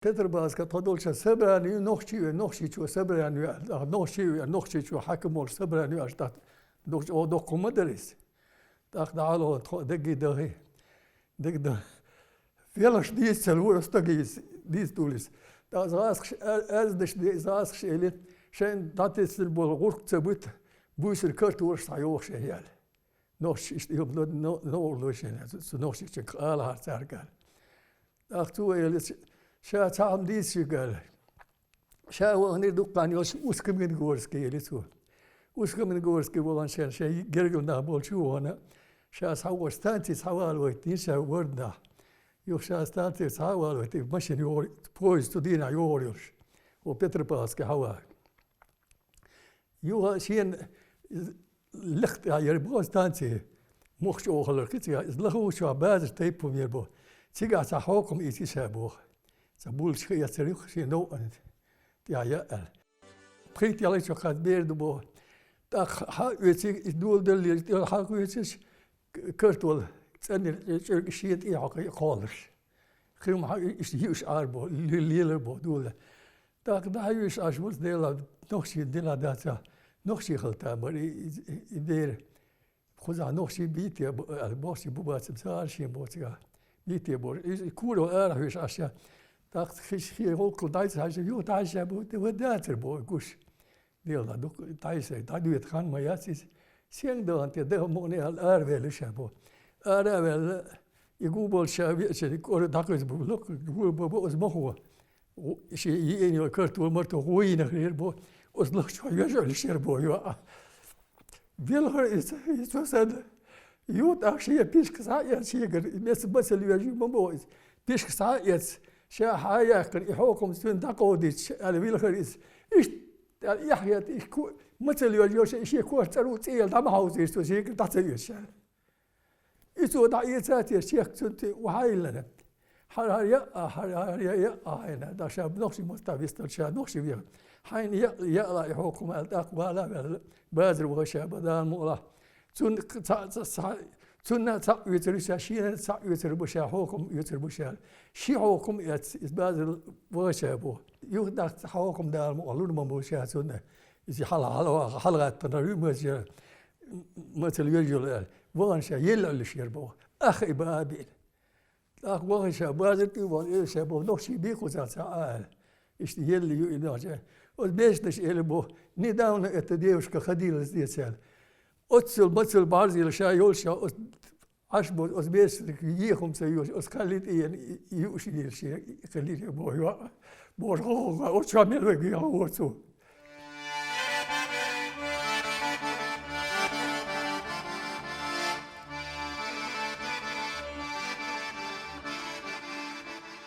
Petrobraska todolča sebrani noščiću sebrani noščiću hakimol sebrani aštat dok madaris tak dalo degi degi vielas diesel urostagis distulis da zask zask şeli şen datisel bol gurksabut buysel kartur sayok şehel noş işte no oluşen noş için ala harçargal aktu elis شا تعم ديس شغال شا وهني دقاني وسكم من غورسكي يلسو وسكم من غورسكي بولان شا جرجل دا بول شو هنا شا ساو ستانتي ساوال ويتين شا وردنا يو شا ستانتي ساوال ويتين ماشين يور بويز تدينا يوريوش وبيتر باسكي هوا يو شين لخت يا بو ستانتي مخش اوخلر كتي لخو شو باز تيبو ميربو تيغا تاحوكم ايتي شابو Zabul schia terug zien no en ja prikt je al gaat meer de bo dat ha weet ik doel de ha weet is kurtol en je ziet ja kolers grim ha is huis arbo lille bo doel dat huis als moet deel nog zien deel dat nog zien geld maar idee goed nog zien biedt je boss je bobat zijn zien botsga niet je bo is cool huis als je dacht hier ook Duits hij zei joh Duits ja wat dat er boy kus deel dat ook Duits dat doe het gaan maar ja is zien dan te de money al wel is bo wel je google شاب je koor dat is blok bo is mogen is je in je kort maar toch hoe nog hier bo os nog zo je شير bo ja wil is was dat joh dat je pisk zei je mes bas je bo pisk zei je شا حاجة كان يحوكم سن تقوديش على ويلخريس إيش يحيى إيش مثل يوش إيش يكون تروت إيه ده ما هو زي تو شيء تعتيش إيش هو دعيتات الشيخ سنت وهاي لنا حر يا هنا ده شاب نقش مستويست شاب نقش بيه حين يا يحوكم الأقوى لا بادر وشاب ده المولا سن سنة يتربش شيء يتربش حوكم يتربش شيء حوكم بعض وشابه يهدك حوكم ده المعلون من بوشها سنة إذا حلقة تنريم مثل يجول وان شيء يلا اللي شربه أخي بابين أخ وان شيء بعض وان شابه نخشي بيكو ساعة إيش يلا يناجه والبيشتش إلبو نداون التديوش كخديل الزيتسال أتصل بتصل بعضي الأشياء يولشة عشبو أزبيس يجيهم سيوش أسكاليت يوشي الشيء خليه بوه بوه أو شامل وجيه أو